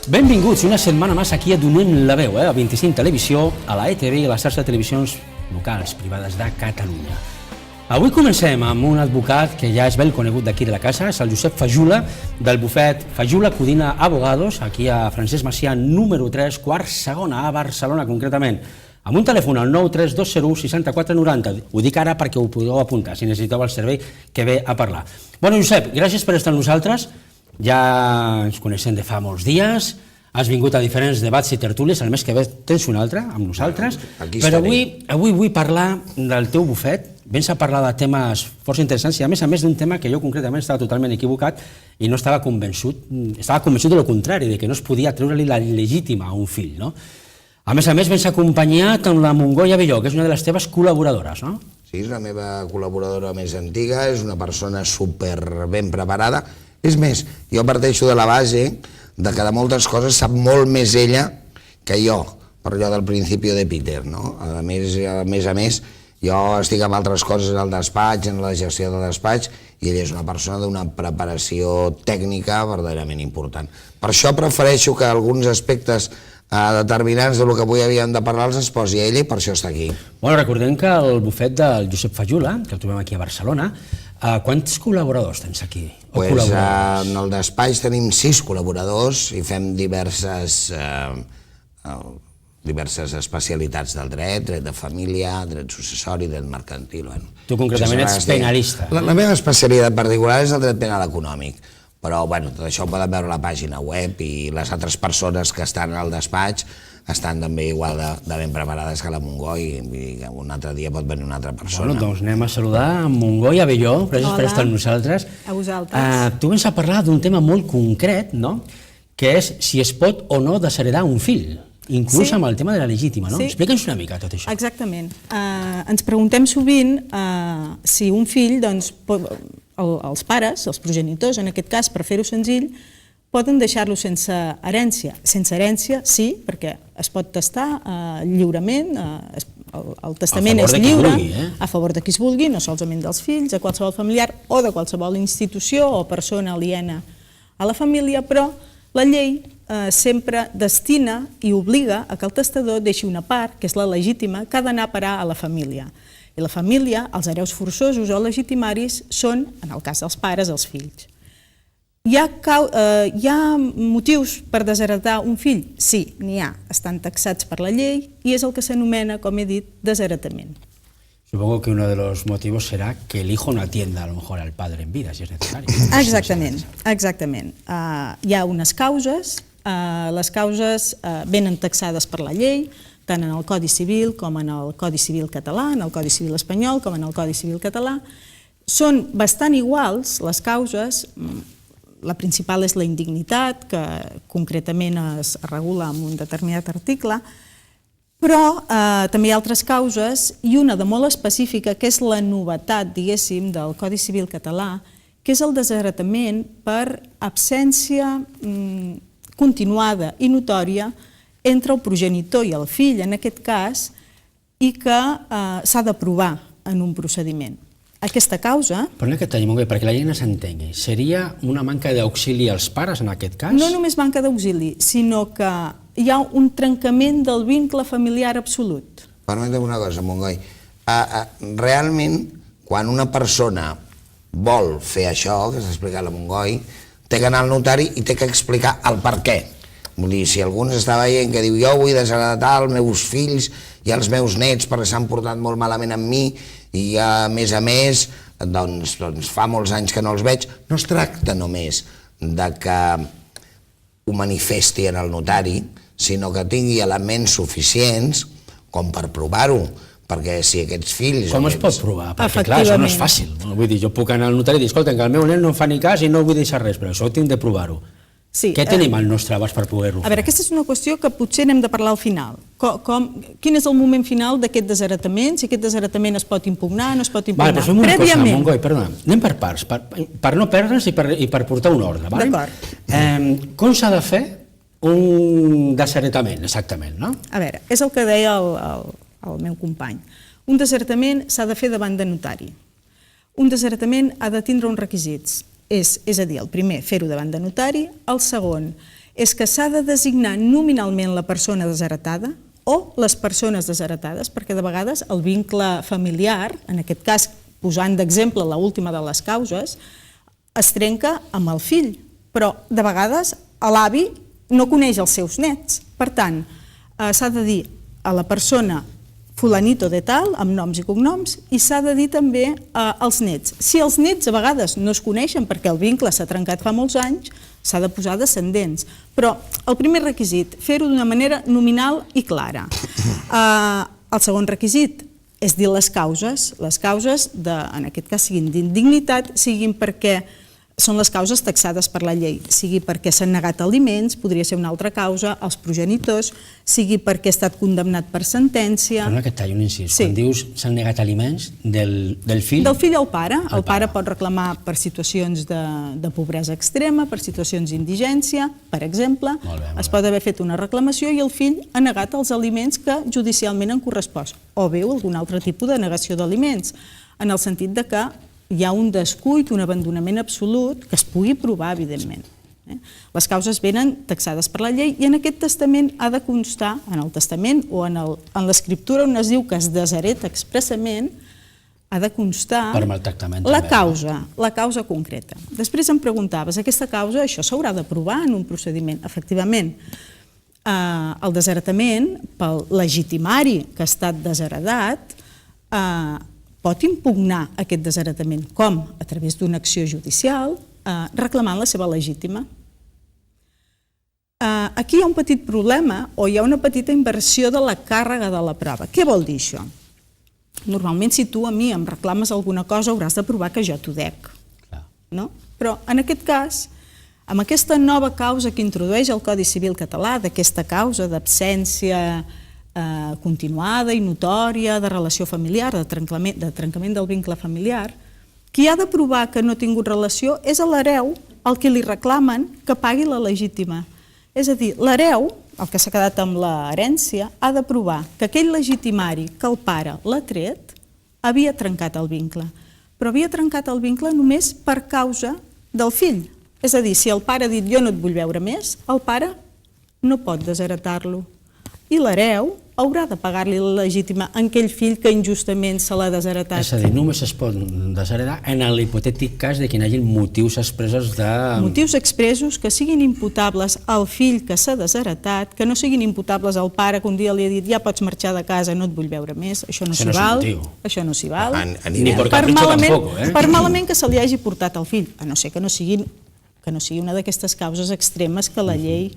Benvinguts una setmana més aquí a Donem la veu, a 25 Televisió, a la ETV i a la xarxa de televisions locals privades de Catalunya. Avui comencem amb un advocat que ja és ben conegut d'aquí de la casa, és el Josep Fajula, del bufet Fajula Codina Abogados, aquí a Francesc Macià, número 3, quart segona, a Barcelona concretament, amb un telèfon al 93201 6490. Ho dic ara perquè ho podeu apuntar, si necessiteu el servei que ve a parlar. Bueno, Josep, gràcies per estar amb nosaltres. Ja ens coneixem de fa molts dies, has vingut a diferents debats i tertúlies, el mes que ve tens un altre amb nosaltres, però avui vull parlar del teu bufet, vens a parlar de temes força interessants i a més d'un tema que jo concretament estava totalment equivocat i no estava convençut, estava convençut de lo contrari, de que no es podia treure-li la il·legítima a un fill, no? A més vens acompanyat amb la Montgoy Abelló, que és una de les teves col·laboradores, no? Sí, és la meva col·laboradora més antiga, és una persona super ben preparada. És més, jo parteixo de la base de que de moltes coses sap molt més ella que jo, per allò del principi de Peter, no? A més, jo estic amb altres coses al despatx, en la gestió del despatx, i ella és una persona d'una preparació tècnica verdaderament important. Per això prefereixo que alguns aspectes determinants del que avui havíem de parlar els es posi a ella i per això està aquí. Bueno, recordem que el bufet del Josep Fajula, que el trobem aquí a Barcelona, quants col·laboradors tens aquí? En el despatx tenim 6 col·laboradors i fem diverses especialitats del dret de família, dret successori, dret mercantil. Tu concretament ets penalista. La meva especialitat particular és el dret penal econòmic, però tot això ho poden veure a la pàgina web i les altres persones que estan al despatx estan també igual de ben preparades que la Montgoy, i un altre dia pot venir una altra persona. Doncs anem a saludar a Montgoy Abelló, gràcies per estar amb nosaltres. A vosaltres. Tu vens a parlar d'un tema molt concret, no?, que és si es pot o no desheredar un fill, inclús amb el tema de la legítima, no? Explica'ns una mica tot això. Exactament. Ens preguntem sovint si un fill, doncs, els pares, els progenitors, en aquest cas, per fer-ho senzill, poden deixar-lo sense herència. Sense herència, sí, perquè es pot testar lliurement, el testament és lliure, a favor de qui es vulgui, no solament dels fills, de qualsevol familiar o de qualsevol institució o persona aliena a la família, però la llei sempre destina i obliga a que el testador deixi una part, que és la legítima, que ha d'anar a parar a la família. I la família, els hereus forçosos o legitimaris, són, en el cas dels pares, els fills. Hi ha motius per desheretar un fill? Sí, n'hi ha. Estan taxats per la llei i és el que s'anomena, com he dit, desheretament. Supongo que uno de los motivos será que el hijo no atienda a lo mejor al padre en vida, si es necesario. Exactament. Hi ha unes causes, les causes venen taxades per la llei, tant en el Codi Civil com en el Codi Civil català, en el Codi Civil espanyol com en el Codi Civil català. Són bastant iguals les causes. La principal és la indignitat, que concretament es regula en un determinat article, però també hi ha altres causes i una de molt específica, que és la novetat, diguéssim, del Codi Civil català, que és el desheretament per absència continuada i notòria entre el progenitor i el fill, en aquest cas, i que s'ha de provar en un procediment. Aquesta causa... Però que talli, Montgoy, perquè la gent no s'entengui, seria una manca d'auxili als pares en aquest cas? No només manca d'auxili, sinó que hi ha un trencament del vincle familiar absolut. Permetem una cosa, Montgoy. Realment, quan una persona vol fer això, que s'ha explicat la Montgoy, té que anar al notari i té que explicar el per què. Vull dir, si algú ens està veient que diu jo vull desheretar els meus fills i els meus nets perquè s'han portat molt malament amb mi i a més doncs fa molts anys que no els veig, no es tracta només de que ho manifesti en el notari, sinó que tingui elements suficients com per provar-ho, perquè si aquests fills... Com es pot provar? Perquè clar, això no és fàcil. Vull dir, jo puc anar al notari i dir, escolta, que el meu nen no em fa ni cas i no vull deixar res, però això ho tinc de provar-ho. Què tenim al nostre abast per poder-ho fer? A veure, aquesta és una qüestió que potser n'hem de parlar al final. Quin és el moment final d'aquest desheretament? Si aquest desheretament es pot impugnar, no es pot impugnar? Però fem una cosa, Montgoy, perdona. Anem per parts, per no perdre'ns i per portar un ordre. D'acord. Com s'ha de fer un desheretament, exactament, no? A veure, és el que deia el meu company. Un desheretament s'ha de fer davant de notari. Un desheretament ha de tindre uns requisits. És a dir, el primer, fer-ho davant de notari, el segon és que s'ha de designar nominalment la persona desheretada o les persones desheretades, perquè de vegades el vincle familiar, en aquest cas posant d'exemple l'última de les causes, es trenca amb el fill, però de vegades l'avi no coneix els seus nets. Per tant, s'ha de dir a la persona fulanito de tal, amb noms i cognoms, i s'ha de dir també als nets. Si els nets a vegades no es coneixen perquè el vincle s'ha trencat fa molts anys, s'ha de posar descendents. Però el primer requisit, fer-ho d'una manera nominal i clara. El segon requisit és dir les causes. Les causes, en aquest cas, siguin d'indignitat, siguin perquè són les causes taxades per la llei, sigui perquè s'han negat aliments, podria ser una altra causa, els progenitors, sigui perquè ha estat condemnat per sentència... Perdona que et talli un incís. Quan dius s'han negat aliments del fill... Del fill al pare. El pare pot reclamar per situacions de pobresa extrema, per situacions d'indigència, per exemple. Es pot haver fet una reclamació i el fill ha negat els aliments que judicialment han correspost. O bé algun altre tipus de negació d'aliments, en el sentit de que hi ha un descuit, un abandonament absolut, que es pugui provar, evidentment. Les causes venen taxades per la llei i en aquest testament ha de constar, en el testament o en l'escriptura on es diu que es deshereta expressament, ha de constar la causa concreta. Després em preguntaves, aquesta causa, això s'haurà de provar en un procediment? Efectivament, el desheretament, pel legitimari que ha estat desheretat, pot impugnar aquest desheretament. Com? A través d'una acció judicial, reclamant la seva legítima. Aquí hi ha un petit problema o hi ha una petita inversió de la càrrega de la prova. Què vol dir això? Normalment, si tu a mi em reclames alguna cosa, hauràs de provar que jo t'ho dec. Però en aquest cas, amb aquesta nova causa que introdueix el Codi Civil català, d'aquesta causa d'absència continuada i notòria de relació familiar, de trencament del vincle familiar, qui ha de provar que no ha tingut relació és l'hereu al que li reclamen que pagui la legítima. És a dir, l'hereu, el que s'ha quedat amb l'herència, ha de provar que aquell legitimari que el pare l'ha tret havia trencat el vincle. Però havia trencat el vincle només per causa del fill. És a dir, si el pare ha dit jo no et vull veure més, el pare no pot desheretar-lo. I l'hereu haurà de pagar-li la legítima a aquell fill que injustament se l'ha desheretat. És a dir, només es pot desheretar en l'hipotètic cas de que hi hagi motius expressos de... Motius expressos que siguin imputables al fill que s'ha desheretat, que no siguin imputables al pare que un dia li ha dit ja pots marxar de casa, no et vull veure més, això no s'hi val. Això no s'hi val. Ni per capricho tampoc, eh? Per malament que se li hagi portat al fill, a no ser que no sigui una d'aquestes causes extremes que la llei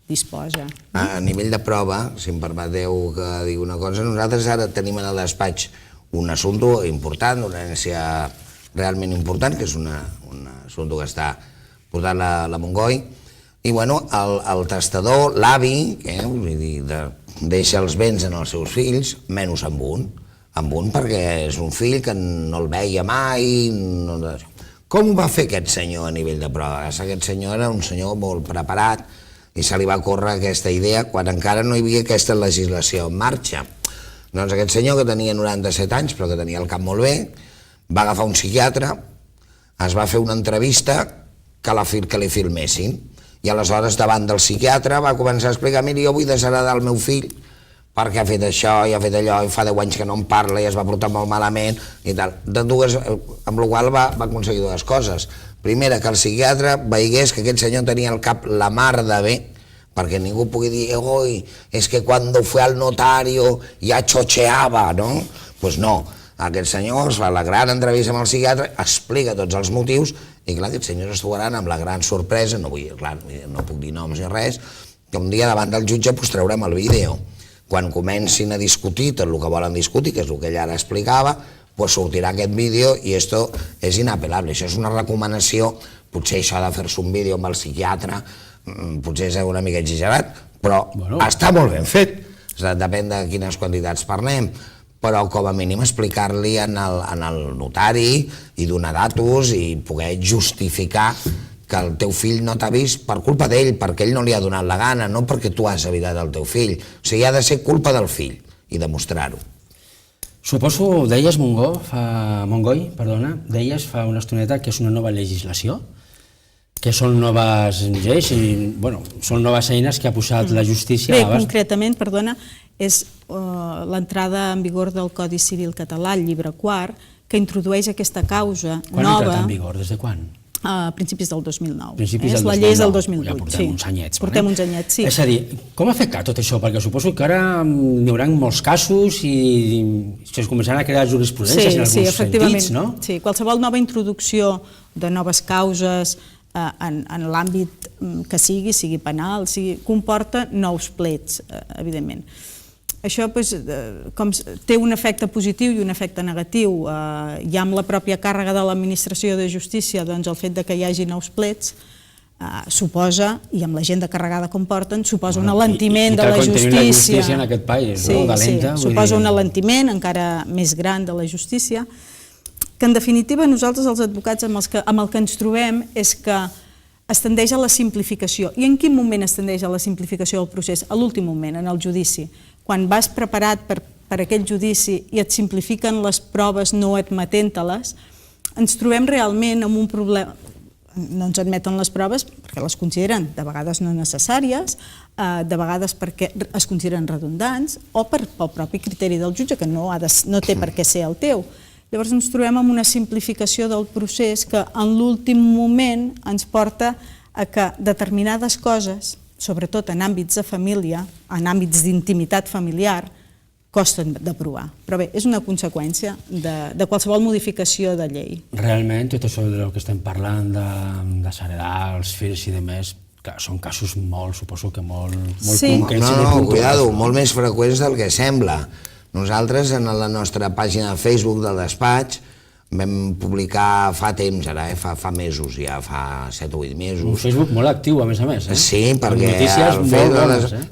disposa. A nivell de prova, si em permeteu que digui una cosa, nosaltres ara tenim en el despatx un assumpte important, una herència realment important, que és un assumpte que està portant la Montgoi, i bueno, el testador, l'avi, deixa els béns en els seus fills, menys amb un perquè és un fill que no el veia mai. Com ho va fer aquest senyor a nivell de prova? Aquest senyor era un senyor molt preparat, i se li va córrer aquesta idea quan encara no hi havia aquesta legislació en marxa. Doncs aquest senyor, que tenia 97 anys, però que tenia el cap molt bé, va agafar un psiquiatre, es va fer una entrevista que li filmessin, i aleshores davant del psiquiatre va començar a explicar mira, jo vull desheredar el meu fill perquè ha fet això i ha fet allò i fa 10 anys que no em parla i es va portar molt malament i tal. Amb la qual va aconseguir dues coses. Primera, que el psiquiatre veigués que aquest senyor tenia el cap la mar de bé, perquè ningú pugui dir, oi, és que quan fue al notario ja chocheava, no? Doncs no, aquest senyor es fa la gran entrevista amb el psiquiatre, explica tots els motius, i clar, aquests senyors es trobaran amb la gran sorpresa, no puc dir noms ni res, que un dia davant del jutge traurem el vídeo. Quan comencin a discutir tot el que volen discutir, que és el que ell ara explicava, sortirà aquest vídeo i esto és inapel·lable. Això és una recomanació, potser això ha de fer-se un vídeo amb el psiquiatre, potser és una mica exagerat, però està molt ben fet. Depèn de quines quantitats parlem, però com a mínim explicar-li al notari i donar datos i poder justificar que el teu fill no t'ha vist per culpa d'ell, perquè ell no li ha donat la gana, no perquè tu has evitat el teu fill. O sigui, ha de ser culpa del fill i demostrar-ho. Suposo, deies Montgoi, deies fa una estoneta que és una nova legislació. Que són noves lleis i, bueno, són noves eines que ha posat la justícia a Bé, l'abast. concretament, perdona, és l'entrada en vigor del Codi Civil català, el llibre quart, que introdueix aquesta causa Quan ha entrat nova en vigor? Des de quan? a principis del 2009. Principis del La llei és del 2009. 2008. Ja portem uns anyets. Portem uns anyets, sí. És a dir, com ha afectat tot això? Perquè suposo que ara n'hi haurà molts casos i es començaran a crear jurisprudències en alguns sentits, no? Sí, qualsevol nova introducció de noves causes en l'àmbit que sigui penal, comporta nous plets, evidentment. Això com té un efecte positiu i un efecte negatiu. Ja amb la pròpia càrrega de l'administració de justícia, doncs el fet que hi hagi nous plets suposa, i amb la gent de carregada com porten, suposa un alentiment de la justícia. I la justícia en aquest país, no? Valenta. Sí, suposa un alentiment encara més gran de la justícia, que en definitiva nosaltres els advocats amb el que ens trobem és que es tendeix a la simplificació. I en quin moment es tendeix a la simplificació del procés? A l'últim moment, en el judici. Quan vas preparat per aquell judici i et simplifiquen les proves no admetent-te-les, ens trobem realment amb un problema. No ens admeten les proves perquè les consideren de vegades no necessàries, de vegades perquè es consideren redundants o pel propi criteri del jutge, que no té per què ser el teu. Llavors ens trobem amb una simplificació del procés que en l'últim moment ens porta a que determinades coses, sobretot en àmbits de família, en àmbits d'intimitat familiar, costen d'aprovar. Però bé, és una conseqüència de qualsevol modificació de llei. Realment, tot això del que estem parlant, de heredar els fills i demés, són casos suposo que molt concrets. No, cuidado, molt més freqüents del que sembla. Nosaltres, en la nostra pàgina de Facebook del despatx, vam publicar fa temps, ara, fa mesos, ja fa 7 o 8 mesos. Un Facebook molt actiu, a més. Sí, perquè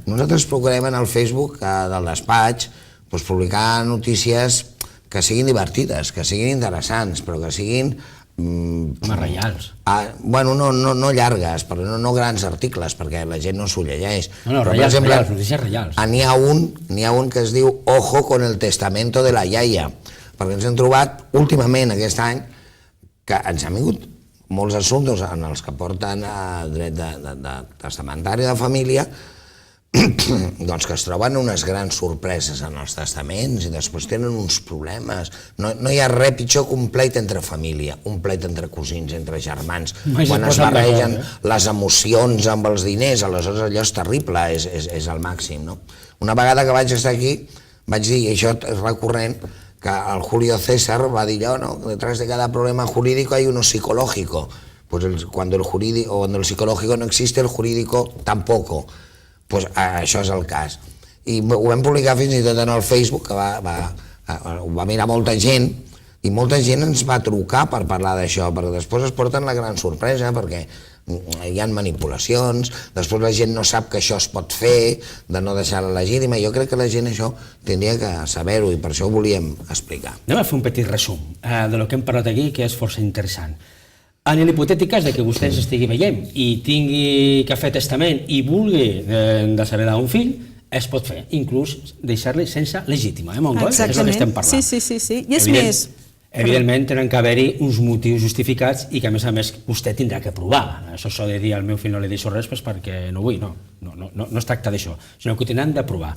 nosaltres procurem en el Facebook del despatx publicar notícies que siguin divertides, que siguin interessants, però que siguin... reials. Bueno, no llargues, però no grans articles, perquè la gent no s'ho llegeix. No, reials, notícies reials. N'hi ha un que es diu Ojo con el testamento de la iaia, perquè ens hem trobat últimament aquest any que ens han vingut molts assumptes en els que porten dret de testamentari de família, doncs que es troben unes grans sorpreses en els testaments i després tenen uns problemes. No hi ha res pitjor que un pleit entre família, un pleit entre cosins, entre germans. Quan es barregen les emocions amb els diners, aleshores allò és terrible, és el màxim. Una vegada que vaig estar aquí, vaig dir, i això és recurrent, que el Julio César va dir allò, detrás de cada problema jurídico hay uno psicológico. Pues cuando el psicológico no existe, el jurídico tampoco. Pues això és el cas. I ho vam publicar fins i tot en el Facebook, que ho va mirar molta gent, i molta gent ens va trucar per parlar d'això, perquè després es porten la gran sorpresa, perquè hi ha manipulacions, després la gent no sap que això es pot fer, de no deixar la legítima. Jo crec que la gent això tindria que saber-ho i per això ho volíem explicar. Anem a fer un petit resum del que hem parlat aquí, que és força interessant. En l'hipotètic cas que vostè ens estigui veient i tingui que fer testament i vulgui desheredar un fill, es pot fer, inclús deixar-li sense legítima, Montgoi? És el que estem parlant. Sí. I és més... Evidentment, tenen que haver-hi uns motius justificats i que, a més, vostè tindrà que provar. Això de dir al meu fill no li deixo res perquè no vull, no es tracta d'això, sinó que ho tenen de provar.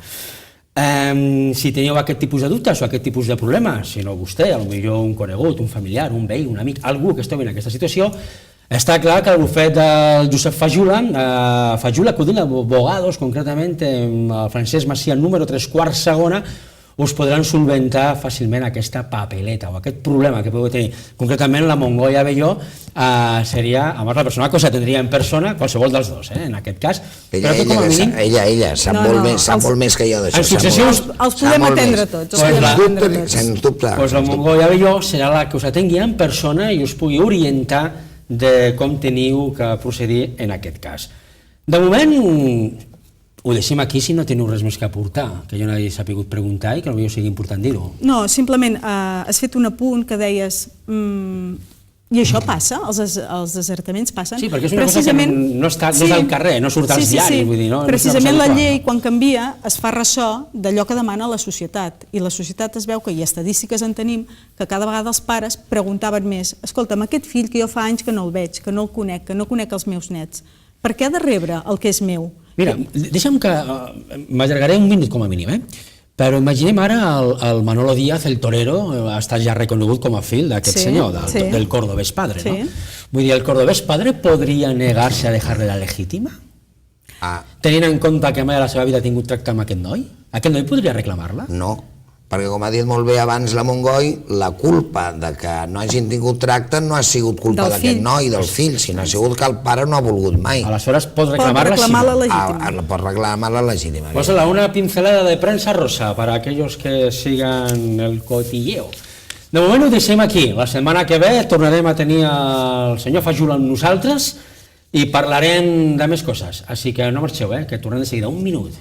Si teniu aquest tipus de dubtes o aquest tipus de problemes, si no vostè, potser un conegut, un familiar, un veí, un amic, algú que estigui en aquesta situació, està clar que el bufet del Josep Fajula, Codina Abogados, concretament el Francesc Macià, número 3/4 segona, us podran solventar fàcilment aquesta papeleta o aquest problema que podeu tenir. Concretament, la Montgoi Abelló seria, a més, la persona que us atendria en persona, qualsevol dels dos, en aquest cas. Ella sap molt més que jo d'això. En successions... Els podem atendre tots. Sens dubte. Doncs la Montgoi Abelló serà la que us atengui en persona i us pugui orientar de com teniu que procedir en aquest cas. De moment, ho deixem aquí si no teniu res més que aportar, que jo no he sabut preguntar i que potser sigui important dir-ho. No, simplement has fet un apunt que deies I això passa, els desertaments passen. Sí, perquè és una cosa que no és al carrer, no surt als diaris, vull dir, no? Precisament la llei, quan canvia, es fa ressò d'allò que demana la societat. I la societat es veu que, i estadístiques en tenim, que cada vegada els pares preguntaven més: escolta'm, aquest fill que jo fa anys que no el veig, que no el conec, que no conec els meus nets, per què ha de rebre el que és meu? Mira, deixa'm que m'allargaré un minut com a mínim, però imaginem ara el Manolo Díaz, el torero, ha estat ja reconegut com a fill d'aquest senyor, del cordobès padre, no? Vull dir, el cordobès padre podria negar-se a dejar-li la legítima? Tenint en compte que mai a la seva vida ha tingut tracte amb aquest noi? Aquest noi podria reclamar-la? No, perquè com ha dit molt bé abans la Montgoi, la culpa de que no hagin tingut tracte no ha sigut culpa d'aquest noi, del fill, sinó ha sigut que el pare no ha volgut mai. Aleshores pot reclamar-la Pot reclamar la legítima. Pues una pincelada de prensa rosa para aquellos que sigan el cotilleo. De moment ho deixem aquí. La setmana que ve tornarem a tenir el senyor Fajul amb nosaltres i parlarem de més coses. Així que no marxeu, que tornem de seguida. Un minut.